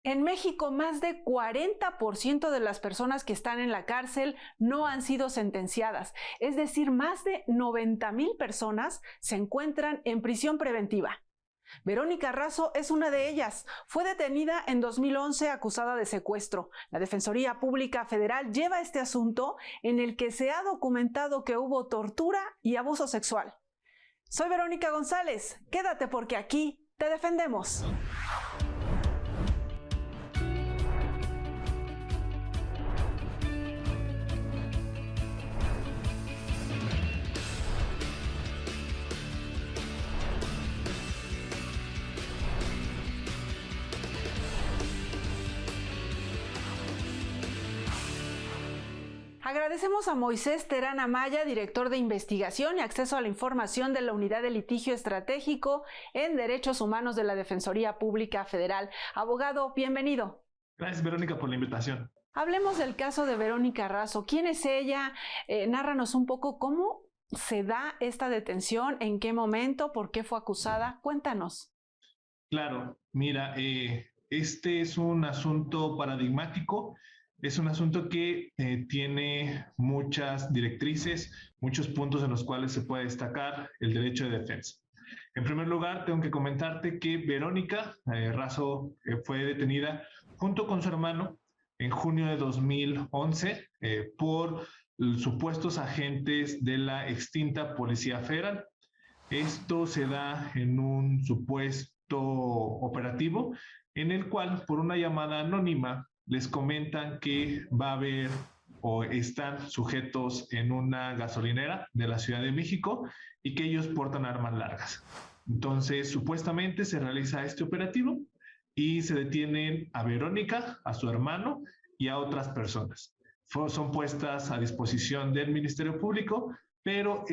En México, más de 40% de las personas que están en la cárcel no han sido sentenciadas, es decir, más de 90,000 personas se encuentran en prisión preventiva. Verónica Razo es una de ellas. Fue detenida en 2011 acusada de secuestro. La Defensoría Pública Federal lleva este asunto en el que se ha documentado que hubo tortura y abuso sexual. Soy Verónica González. Quédate porque aquí te defendemos. Agradecemos a Moisés Terán Amaya, director de Investigación y Acceso a la Información de la Unidad de Litigio Estratégico en Derechos Humanos de la Defensoría Pública Federal. Abogado, bienvenido. Gracias, Verónica, por la invitación. Hablemos del caso de Verónica Razo. ¿Quién es ella? Nárranos un poco cómo se da esta detención, en qué momento, por qué fue acusada. Cuéntanos. Claro, mira, este es un asunto paradigmático. Es un asunto que tiene muchas directrices, muchos puntos en los cuales se puede destacar el derecho de defensa. En primer lugar, tengo que comentarte que Verónica Razo fue detenida junto con su hermano en junio de 2011 por supuestos agentes de la extinta Policía Federal. Esto se da en un supuesto operativo en el cual, por una llamada anónima, les comentan que va a haber o están sujetos en una gasolinera de la Ciudad de México y que ellos portan armas largas. Entonces, supuestamente se realiza este operativo y se detienen a Verónica, a su hermano y a otras personas. Son puestas a disposición del Ministerio Público, pero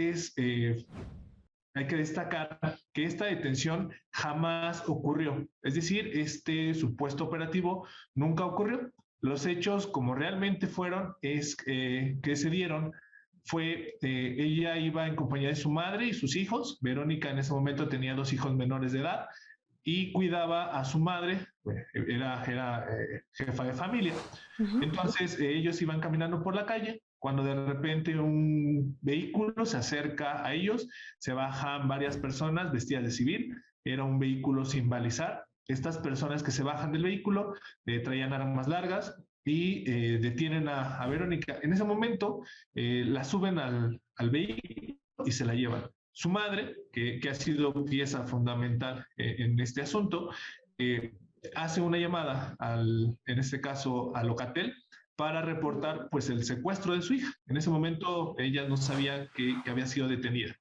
hay que destacar que esta detención jamás ocurrió. Es decir, este supuesto operativo nunca ocurrió. Los hechos, como realmente fueron, que se dieron, ella iba en compañía de su madre y sus hijos. Verónica en ese momento tenía 2 hijos menores de edad y cuidaba a su madre, era jefa de familia. Entonces ellos iban caminando por la calle, cuando de repente un vehículo se acerca a ellos, se bajan varias personas vestidas de civil, era un vehículo sin balizar. Estas personas que se bajan del vehículo traían armas largas y detienen a Verónica. En ese momento la suben al vehículo y se la llevan. Su madre, que ha sido pieza fundamental en este asunto, hace una llamada, en este caso a Locatel, para reportar pues el secuestro de su hija. En ese momento ella no sabía que había sido detenida.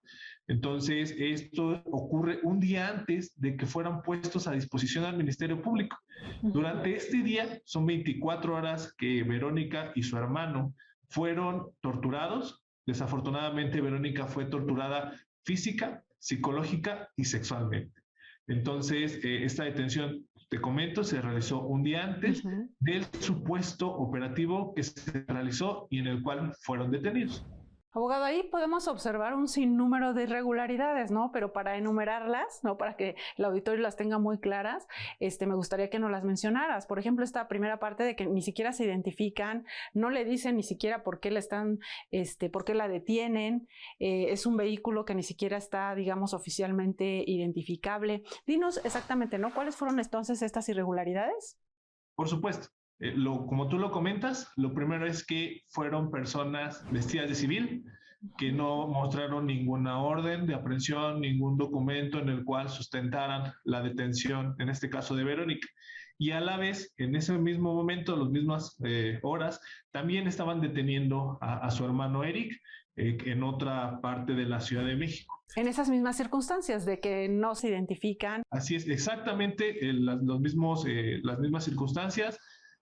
Entonces esto ocurre un día antes de que fueran puestos a disposición del Ministerio Público. Durante este día son 24 horas que Verónica y su hermano fueron torturados. Desafortunadamente Verónica fue torturada física, psicológica y sexualmente. Entonces esta detención, te comento, se realizó un día antes del supuesto operativo que se realizó y en el cual fueron detenidos. Abogado, ahí podemos observar un sinnúmero de irregularidades, ¿no? Pero para enumerarlas, ¿no? Para que el auditorio las tenga muy claras, me gustaría que nos las mencionaras. Por ejemplo, esta primera parte de que ni siquiera se identifican, no le dicen ni siquiera por qué por qué la detienen, es un vehículo que ni siquiera está, digamos, oficialmente identificable. Dinos exactamente, ¿no? ¿Cuáles fueron entonces estas irregularidades? Por supuesto. Como tú lo comentas, lo primero es que fueron personas vestidas de civil, que no mostraron ninguna orden de aprehensión, ningún documento en el cual sustentaran la detención, en este caso de Verónica. Y a la vez, en ese mismo momento, las mismas horas, también estaban deteniendo a su hermano Eric en otra parte de la Ciudad de México. En esas mismas circunstancias de que no se identifican. Así es, exactamente las mismas circunstancias.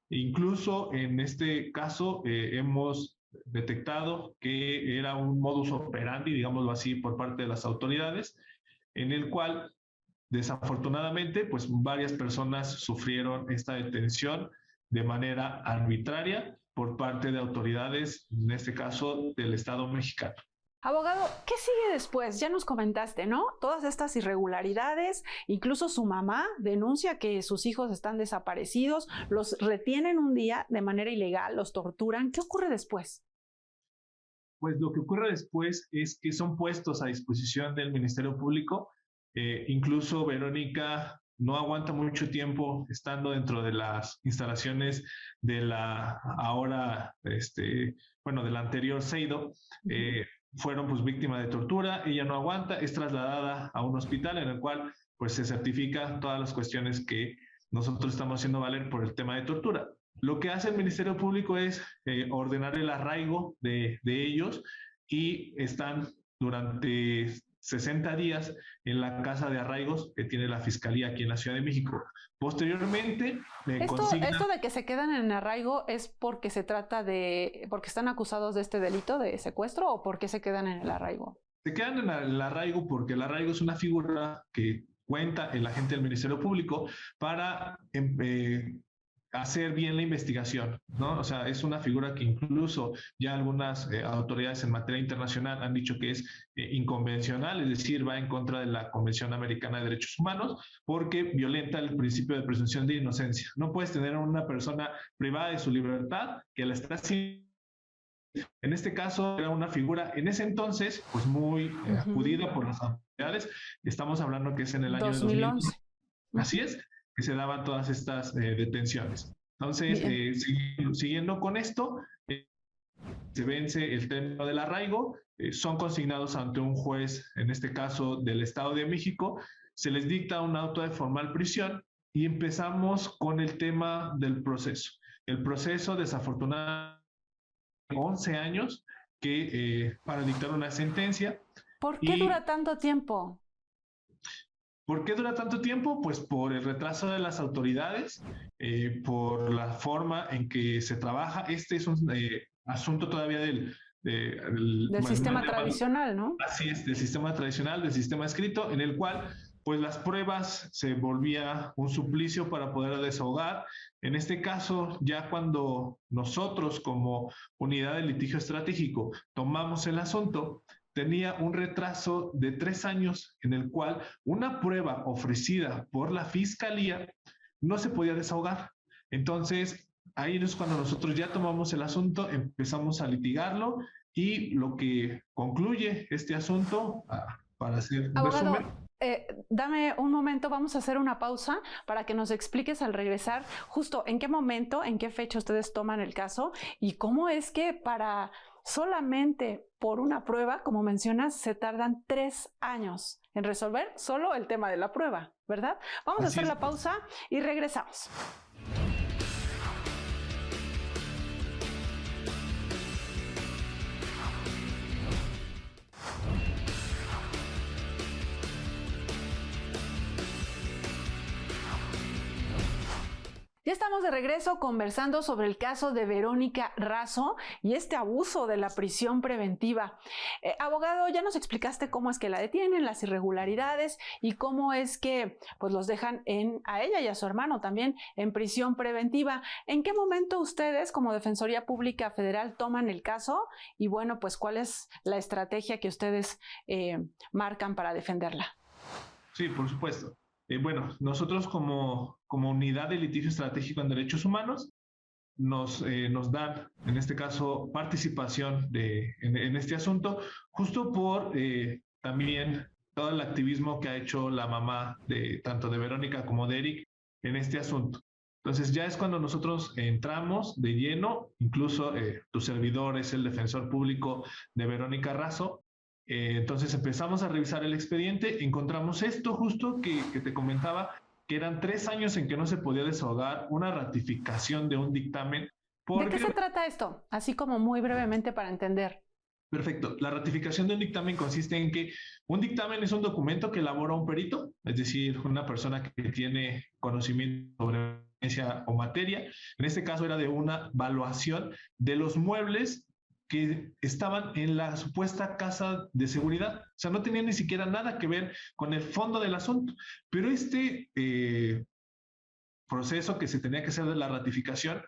Incluso en este caso hemos detectado que era un modus operandi, digámoslo así, por parte de las autoridades, en el cual desafortunadamente pues varias personas sufrieron esta detención de manera arbitraria por parte de autoridades, en este caso del Estado mexicano. Abogado, ¿qué sigue después? Ya nos comentaste, ¿no? Todas estas irregularidades, incluso su mamá denuncia que sus hijos están desaparecidos, los retienen un día de manera ilegal, los torturan. ¿Qué ocurre después? Pues lo que ocurre después es que son puestos a disposición del Ministerio Público. Incluso Verónica no aguanta mucho tiempo estando dentro de las instalaciones de la ahora, bueno, de la anterior Seido. Fueron pues víctimas de tortura, ella no aguanta, es trasladada a un hospital en el cual pues se certifica todas las cuestiones que nosotros estamos haciendo valer por el tema de tortura. Lo que hace el Ministerio Público es ordenar el arraigo de ellos y están durante 60 días en la casa de arraigos que tiene la Fiscalía aquí en la Ciudad de México. Posteriormente, ¿Esto de que se quedan en arraigo es porque se trata porque están acusados de este delito de secuestro o porque se quedan en el arraigo? Se quedan en el arraigo porque el arraigo es una figura que cuenta el agente del Ministerio Público para hacer bien la investigación, ¿no? O sea, es una figura que incluso ya algunas autoridades en materia internacional han dicho que es inconvencional, es decir, va en contra de la Convención Americana de Derechos Humanos porque violenta el principio de presunción de inocencia. No puedes tener a una persona privada de su libertad que la está haciendo. En este caso era una figura en ese entonces pues muy acudida por las autoridades. Estamos hablando que es en el año 2011. 2000. Así es, que se daban todas estas detenciones. Entonces, siguiendo con esto, se vence el término del arraigo, son consignados ante un juez, en este caso del Estado de México, se les dicta un auto de formal prisión y empezamos con el tema del proceso. El proceso, desafortunadamente, 11 años para dictar una sentencia. ¿Por qué dura tanto tiempo? ¿Por qué dura tanto tiempo? Pues por el retraso de las autoridades, por la forma en que se trabaja. Este es un asunto todavía del sistema tradicional, ¿no? Así es, del sistema tradicional, del sistema escrito, en el cual pues las pruebas se volvía un suplicio para poder desahogar. En este caso, ya cuando nosotros como unidad de litigio estratégico tomamos el asunto, tenía un retraso de 3 años en el cual una prueba ofrecida por la Fiscalía no se podía desahogar. Entonces, ahí es cuando nosotros ya tomamos el asunto, empezamos a litigarlo y lo que concluye este asunto, para hacer un resumen. Dame un momento, vamos a hacer una pausa para que nos expliques al regresar justo en qué momento, en qué fecha ustedes toman el caso y cómo es que para solamente por una prueba, como mencionas, se tardan 3 años en resolver solo el tema de la prueba, ¿verdad? Vamos a hacer la pausa y regresamos. Ya estamos de regreso conversando sobre el caso de Verónica Razo y este abuso de la prisión preventiva. Abogado, ya nos explicaste cómo es que la detienen, las irregularidades y cómo es que pues, los dejan a ella y a su hermano también en prisión preventiva. ¿En qué momento ustedes como Defensoría Pública Federal toman el caso? Y bueno, pues ¿cuál es la estrategia que ustedes marcan para defenderla? Sí, por supuesto. Bueno, nosotros como unidad de litigio estratégico en derechos humanos nos dan, en este caso, participación en este asunto, justo por también todo el activismo que ha hecho la mamá tanto de Verónica como de Eric en este asunto. Entonces ya es cuando nosotros entramos de lleno, incluso tu servidor es el defensor público de Verónica Razo. Entonces empezamos a revisar el expediente, encontramos esto justo que te comentaba, que eran 3 años en que no se podía desahogar una ratificación de un dictamen. ¿De qué se trata esto? Así como muy brevemente para entender. Perfecto. La ratificación de un dictamen consiste en que un dictamen es un documento que elabora un perito, es decir, una persona que tiene conocimiento sobre ciencia o materia. En este caso era de una evaluación de los muebles que estaban en la supuesta casa de seguridad. O sea, no tenía ni siquiera nada que ver con el fondo del asunto. Pero este proceso que se tenía que hacer de la ratificación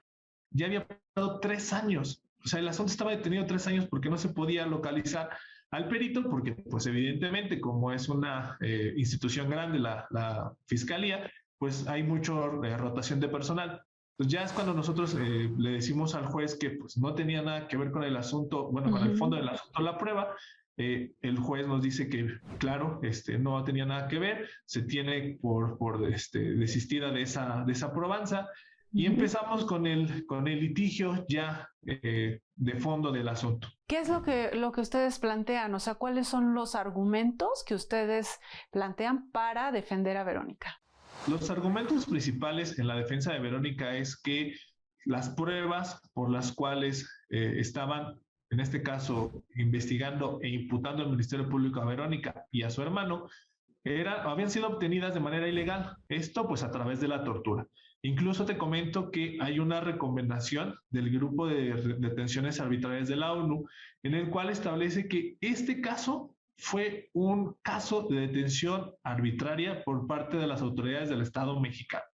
ya había pasado 3 años. O sea, el asunto estaba detenido 3 años porque no se podía localizar al perito, porque pues evidentemente como es una institución grande la fiscalía, pues hay mucha rotación de personal. Pues ya es cuando nosotros le decimos al juez que pues no tenía nada que ver con el asunto, bueno, con el fondo del asunto, la prueba. El juez nos dice que, claro, no tenía nada que ver, se tiene por desistida de esa probanza, y empezamos con el litigio ya de fondo del asunto. ¿Qué es lo que ustedes plantean? O sea, ¿cuáles son los argumentos que ustedes plantean para defender a Verónica? Los argumentos principales en la defensa de Verónica es que las pruebas por las cuales estaban, en este caso, investigando e imputando al Ministerio Público a Verónica y a su hermano, habían sido obtenidas de manera ilegal. Esto, pues, a través de la tortura. Incluso te comento que hay una recomendación del Grupo de Detenciones Arbitrarias de la ONU, en el cual establece que este caso fue un caso de detención arbitraria por parte de las autoridades del Estado mexicano.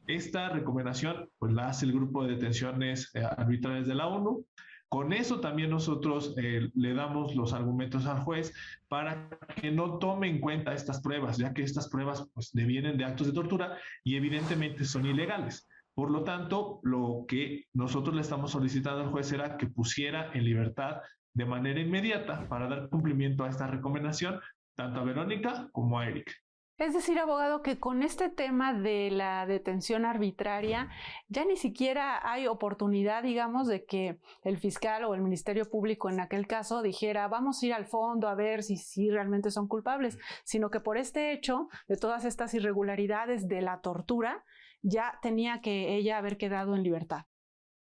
Esta recomendación pues la hace el Grupo de Detenciones Arbitrarias de la ONU. Con eso también nosotros le damos los argumentos al juez para que no tome en cuenta estas pruebas, ya que estas pruebas pues, devienen de actos de tortura y evidentemente son ilegales. Por lo tanto, lo que nosotros le estamos solicitando al juez era que pusiera en libertad de manera inmediata para dar cumplimiento a esta recomendación, tanto a Verónica como a Eric. Es decir, abogado, que con este tema de la detención arbitraria ya ni siquiera hay oportunidad, digamos, de que el fiscal o el Ministerio Público en aquel caso dijera vamos a ir al fondo a ver si realmente son culpables, sino que por este hecho de todas estas irregularidades de la tortura ya tenía que ella haber quedado en libertad.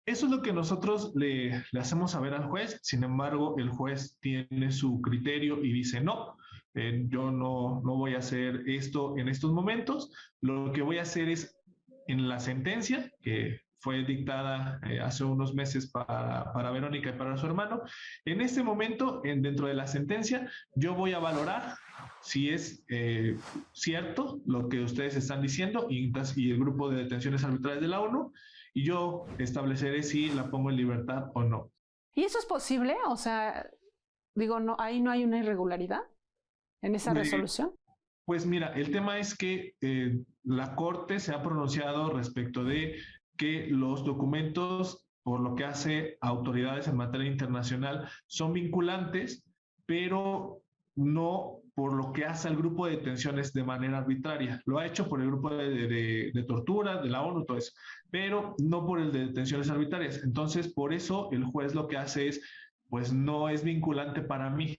Eso es lo que nosotros le hacemos saber al juez. Sin embargo, el juez tiene su criterio y dice no. Yo no voy a hacer esto en estos momentos. Lo que voy a hacer es en la sentencia que fue dictada hace unos meses para Verónica y para su hermano. En este momento, dentro de la sentencia, yo voy a valorar si es cierto lo que ustedes están diciendo y el Grupo de Detenciones Arbitrarias de la ONU, y yo estableceré si la pongo en libertad o no. ¿Y eso es posible? O sea, digo, no, ahí no hay una irregularidad en esa resolución. Pues mira, el tema es que la Corte se ha pronunciado respecto de que los documentos, por lo que hace autoridades en materia internacional, son vinculantes, pero no por lo que hace el Grupo de Detenciones de manera arbitraria. Lo ha hecho por el Grupo de Tortura, de la ONU, todo eso, pero no por el de Detenciones Arbitrarias. Entonces, por eso el juez lo que hace es, pues no es vinculante para mí.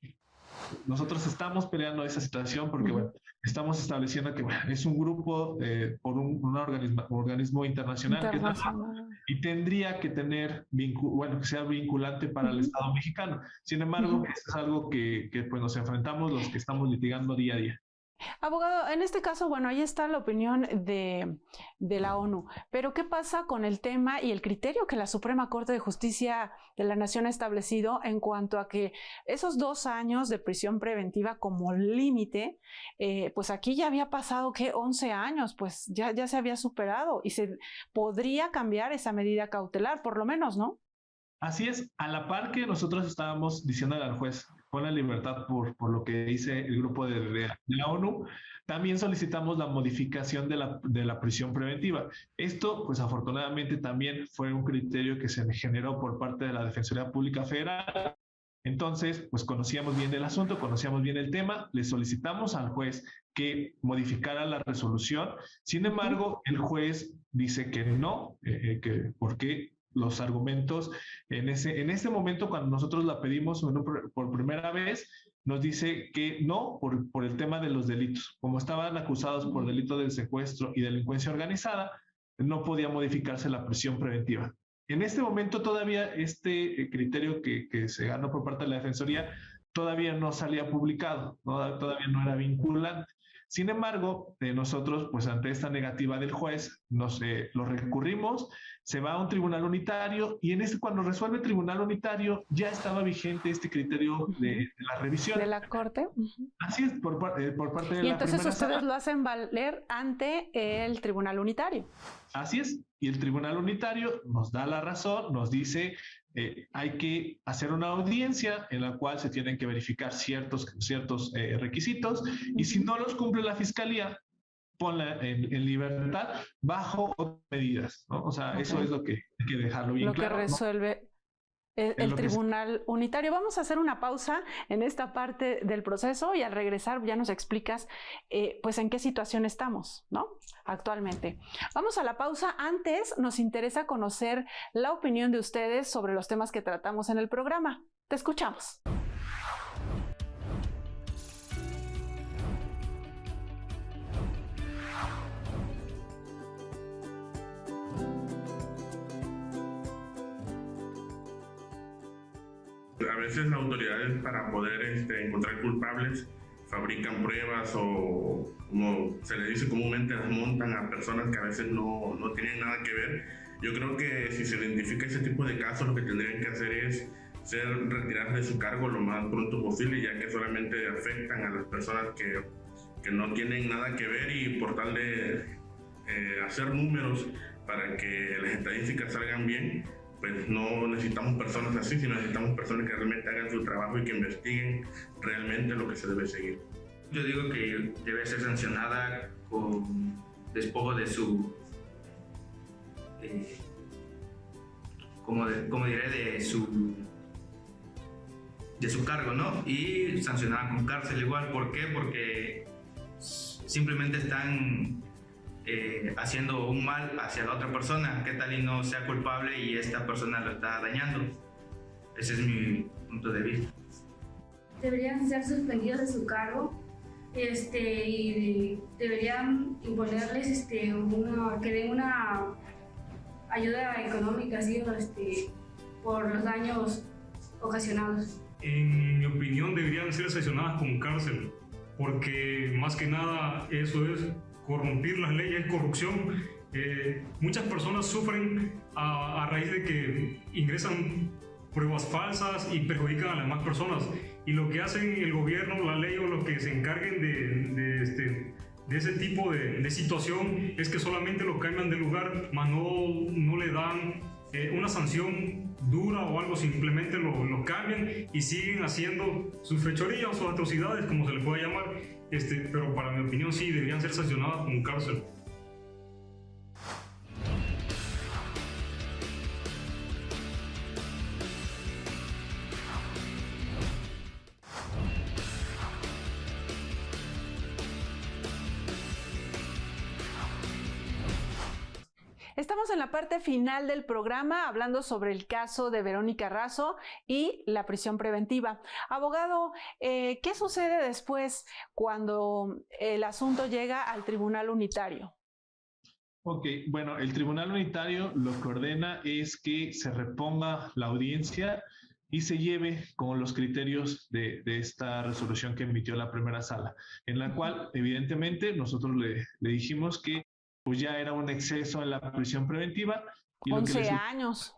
Nosotros estamos peleando esa situación porque, bueno, estamos estableciendo que bueno, es un grupo por un organismo internacional que es la ONU, y tendría que tener, que sea vinculante para el Estado mexicano. Sin embargo, eso es algo que pues nos enfrentamos los que estamos litigando día a día. Abogado, en este caso, bueno, ahí está la opinión de la ONU, pero ¿qué pasa con el tema y el criterio que la Suprema Corte de Justicia de la Nación ha establecido en cuanto a que esos 2 años de prisión preventiva como límite, pues aquí ya había pasado, ¿qué? 11 años, pues ya se había superado y se podría cambiar esa medida cautelar, por lo menos, ¿no? Así es, a la par que nosotros estábamos diciéndole al juez con la libertad por lo que dice el grupo de la ONU, también solicitamos la modificación de la prisión preventiva. Esto, pues afortunadamente también fue un criterio que se generó por parte de la Defensoría Pública Federal. Entonces, pues conocíamos bien el asunto, conocíamos bien el tema, le solicitamos al juez que modificara la resolución. Sin embargo, el juez dice que no, que porque los argumentos en ese momento cuando nosotros la pedimos por primera vez, nos dice que no por el tema de los delitos. Como estaban acusados por delito de secuestro y delincuencia organizada, no podía modificarse la prisión preventiva. En este momento todavía este criterio que se ganó por parte de la Defensoría todavía no salía publicado, ¿no? Todavía no era vinculante. Sin embargo, nosotros, pues ante esta negativa del juez, lo recurrimos, se va a un tribunal unitario y cuando resuelve el tribunal unitario ya estaba vigente este criterio de la revisión. ¿De la Corte? Así es, por parte de la primera sala. Y entonces ustedes lo hacen valer ante el tribunal unitario. Así es, y el tribunal unitario nos da la razón, nos dice hay que hacer una audiencia en la cual se tienen que verificar ciertos requisitos, y si no los cumple la fiscalía, ponla en libertad bajo otras medidas, ¿no? O sea, eso es lo que hay que dejarlo bien claro. Lo que resuelve el Tribunal Unitario. Vamos a hacer una pausa en esta parte del proceso y al regresar ya nos explicas pues en qué situación estamos, ¿no? Actualmente. Vamos a la pausa. Antes nos interesa conocer la opinión de ustedes sobre los temas que tratamos en el programa. Te escuchamos. A veces las autoridades, para poder encontrar culpables, fabrican pruebas o, como se le dice comúnmente, las montan a personas que a veces no tienen nada que ver. Yo creo que si se identifica ese tipo de casos, lo que tendrían que hacer es retirarse de su cargo lo más pronto posible, ya que solamente afectan a las personas que no tienen nada que ver, y por tal de hacer números para que las estadísticas salgan bien, pues no necesitamos personas así, sino necesitamos personas que realmente hagan su trabajo y que investiguen realmente lo que se debe seguir. Yo digo que debe ser sancionada con despojo de su, de su cargo, ¿no? Y sancionada con cárcel igual. ¿Por qué? Porque simplemente están haciendo un mal hacia la otra persona. ¿Qué tal y no sea culpable y esta persona lo está dañando? Ese es mi punto de vista. Deberían ser suspendidos de su cargo, y deberían imponerles que den una ayuda económica, ¿sí? Por los daños ocasionados. En mi opinión, deberían ser sancionadas con cárcel, porque más que nada eso es corrompir las leyes, es corrupción. Muchas personas sufren a raíz de que ingresan pruebas falsas y perjudican a las demás personas. Y lo que hacen el gobierno, la ley o los que se encarguen de ese tipo de situación es que solamente lo cambian de lugar, mas no le dan una sanción dura o algo, simplemente lo cambian y siguen haciendo sus fechorías o sus atrocidades, como se le puede llamar. Pero para mi opinión sí, deberían ser sancionadas con cárcel. Estamos en la parte final del programa hablando sobre el caso de Verónica Razo y la prisión preventiva. Abogado, ¿qué sucede después cuando el asunto llega al Tribunal Unitario? Ok, bueno, el Tribunal Unitario lo que ordena es que se reponga la audiencia y se lleve con los criterios de esta resolución que emitió la primera sala, en la cual evidentemente nosotros le dijimos que pues ya era un exceso en la prisión preventiva. Y 11 años.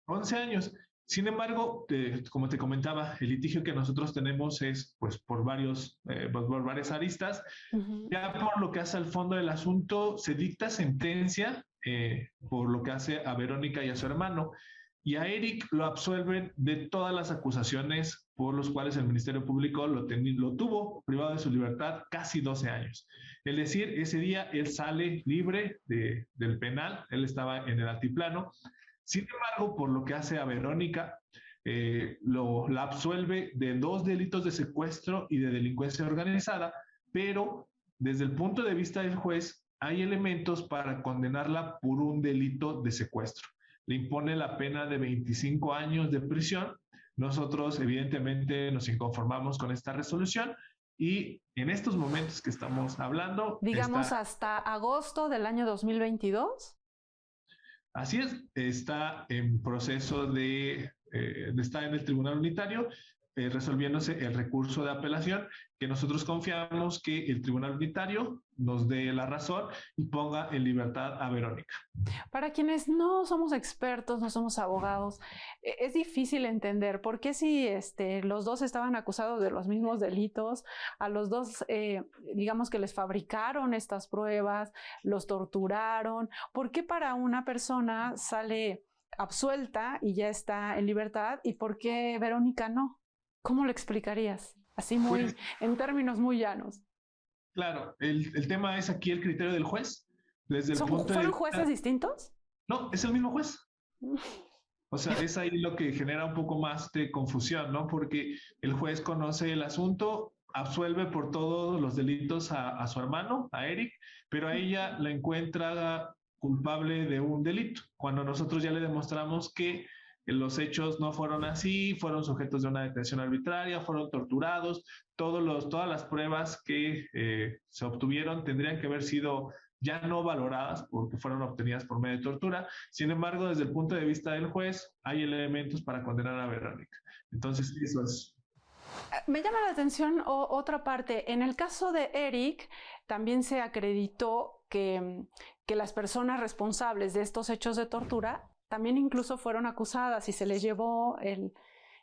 11 años. Sin embargo, como te comentaba, el litigio que nosotros tenemos es pues por varias aristas. Ya por lo que hace al fondo del asunto, se dicta sentencia por lo que hace a Verónica y a su hermano. Y a Eric lo absuelven de todas las acusaciones por los cuales el Ministerio Público lo tuvo privado de su libertad casi 12 años. Es decir, ese día él sale libre del penal, él estaba en el altiplano. Sin embargo, por lo que hace a Verónica, la absuelve de 2 delitos de secuestro y de delincuencia organizada, pero desde el punto de vista del juez, hay elementos para condenarla por un delito de secuestro. Le impone la pena de 25 años de prisión. Nosotros, evidentemente, nos inconformamos con esta resolución y en estos momentos que estamos hablando... Digamos hasta agosto del año 2022. Así es, está en proceso está en el Tribunal Unitario resolviéndose el recurso de apelación, que nosotros confiamos que el Tribunal Unitario nos dé la razón y ponga en libertad a Verónica. Para quienes no somos expertos, no somos abogados, es difícil entender por qué si los dos estaban acusados de los mismos delitos, a los dos, digamos que les fabricaron estas pruebas, los torturaron, ¿por qué para una persona sale absuelta y ya está en libertad, y por qué Verónica no? ¿Cómo lo explicarías? Así Pues, en términos muy llanos. claro, el tema es aquí el criterio del juez. Desde el punto de ¿Fueron vista... jueces distintos? No, es el mismo juez. O sea, es ahí lo que genera un poco más de confusión, ¿no? Porque el juez conoce el asunto, absuelve por todos los delitos a su hermano, a Eric, pero a ella la encuentra culpable de un delito, cuando nosotros ya le demostramos que los hechos no fueron así, fueron sujetos de una detención arbitraria, fueron torturados, todas las pruebas que se obtuvieron tendrían que haber sido ya no valoradas porque fueron obtenidas por medio de tortura. Sin embargo, desde el punto de vista del juez, hay elementos para condenar a Verónica. Entonces, eso es. Me llama la atención otra parte. En el caso de Eric, también se acreditó que las personas responsables de estos hechos de tortura también incluso fueron acusadas y se les llevó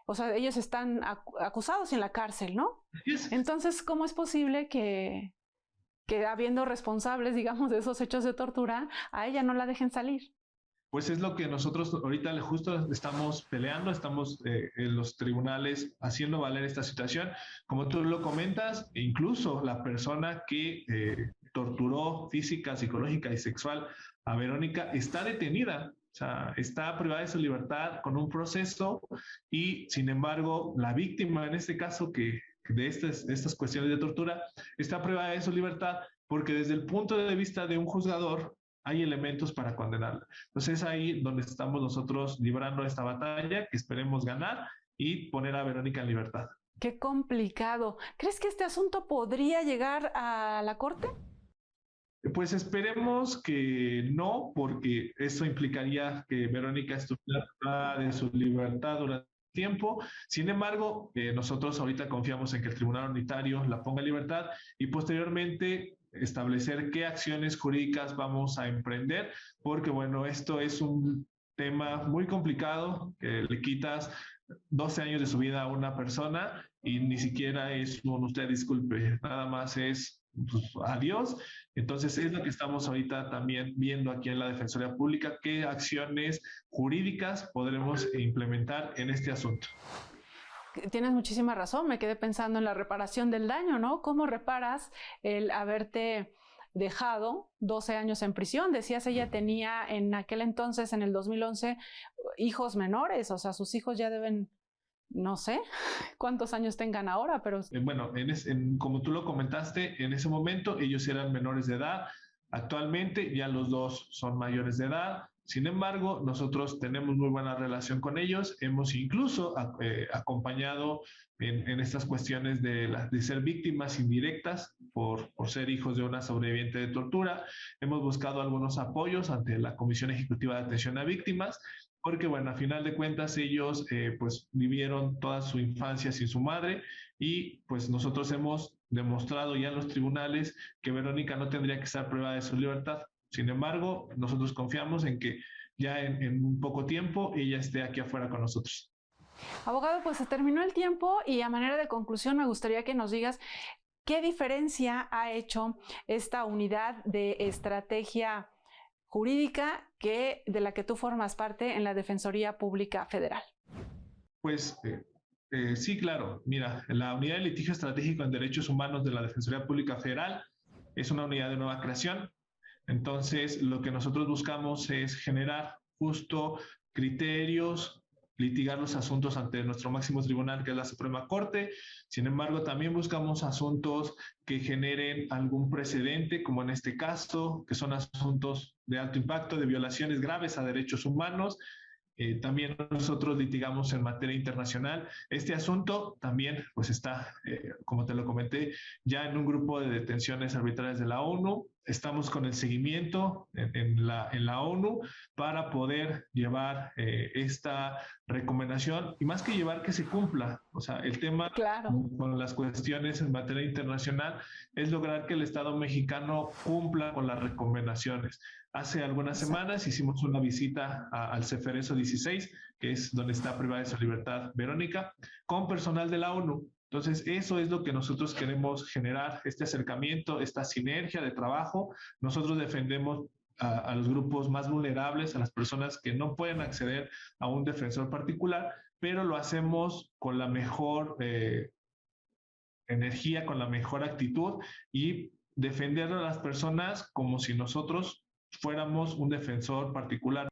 o sea, ellos están acusados en la cárcel, ¿no? Yes. Entonces, ¿cómo es posible que habiendo responsables, digamos, de esos hechos de tortura, a ella no la dejen salir? Pues es lo que nosotros ahorita justo estamos peleando, estamos en los tribunales haciendo valer esta situación. Como tú lo comentas, incluso la persona que torturó física, psicológica y sexual a Verónica está detenida. O sea, está privada de su libertad con un proceso y, sin embargo, la víctima en este caso de estas cuestiones de tortura está privada de su libertad porque desde el punto de vista de un juzgador hay elementos para condenarla. Entonces es ahí donde estamos nosotros librando esta batalla que esperemos ganar y poner a Verónica en libertad. Qué complicado. ¿Crees que este asunto podría llegar a la corte? Pues esperemos que no, porque eso implicaría que Verónica estuviera privada de su libertad durante tiempo. Sin embargo, nosotros ahorita confiamos en que el Tribunal Unitario la ponga en libertad y posteriormente establecer qué acciones jurídicas vamos a emprender, porque bueno, esto es un tema muy complicado, que le quitas 12 años de su vida a una persona y ni siquiera es un usted disculpe, nada más es pues, adiós. Entonces es lo que estamos ahorita también viendo aquí en la Defensoría Pública, qué acciones jurídicas podremos implementar en este asunto. Tienes muchísima razón, me quedé pensando en la reparación del daño, ¿no? ¿Cómo reparas el haberte dejado 12 años en prisión? Decías, ella tenía en aquel entonces, en el 2011, hijos menores, o sea, sus hijos ya deben, no sé cuántos años tengan ahora, pero... Bueno, como tú lo comentaste, en ese momento ellos eran menores de edad, actualmente ya los dos son mayores de edad. Sin embargo, nosotros tenemos muy buena relación con ellos, hemos incluso acompañado en estas cuestiones de ser víctimas indirectas por ser hijos de una sobreviviente de tortura. Hemos buscado algunos apoyos ante la Comisión Ejecutiva de Atención a Víctimas, porque bueno, a final de cuentas ellos pues vivieron toda su infancia sin su madre y pues nosotros hemos demostrado ya en los tribunales que Verónica no tendría que estar privada de su libertad. Sin embargo, nosotros confiamos en que ya en un poco tiempo ella esté aquí afuera con nosotros. Abogado, pues se terminó el tiempo y a manera de conclusión me gustaría que nos digas qué diferencia ha hecho esta unidad de estrategia jurídica de la que tú formas parte en la Defensoría Pública Federal. Pues sí, claro. Mira, la Unidad de Litigio Estratégico en Derechos Humanos de la Defensoría Pública Federal es una unidad de nueva creación. Entonces, lo que nosotros buscamos es generar justo criterios, litigar los asuntos ante nuestro máximo tribunal, que es la Suprema Corte. Sin embargo, también buscamos asuntos que generen algún precedente, como en este caso, que son asuntos de alto impacto, de violaciones graves a derechos humanos. También nosotros litigamos en materia internacional. Este asunto también pues está, como te lo comenté, ya en un grupo de detenciones arbitrarias de la ONU. Estamos con el seguimiento en la ONU para poder llevar esta recomendación y más que llevar que se cumpla. O sea, el tema claro, con las cuestiones en materia internacional es lograr que el Estado mexicano cumpla con las recomendaciones. Hace algunas semanas hicimos una visita al Ceferezo 16, que es donde está privada de su libertad Verónica, con personal de la ONU. Entonces, eso es lo que nosotros queremos generar, este acercamiento, esta sinergia de trabajo. Nosotros defendemos a los grupos más vulnerables, a las personas que no pueden acceder a un defensor particular, pero lo hacemos con la mejor energía, con la mejor actitud y defender a las personas como si nosotros fuéramos un defensor particular.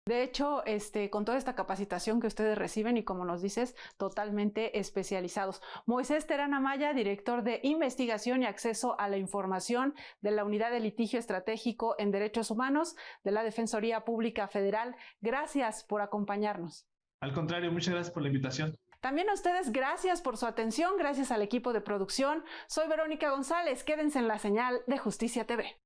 De hecho, con toda esta capacitación que ustedes reciben y como nos dices, totalmente especializados. Moisés Terán Amaya, director de Investigación y Acceso a la Información de la Unidad de Litigio Estratégico en Derechos Humanos de la Defensoría Pública Federal. Gracias por acompañarnos. Al contrario, muchas gracias por la invitación. También a ustedes, gracias por su atención, gracias al equipo de producción. Soy Verónica González, quédense en la señal de Justicia TV.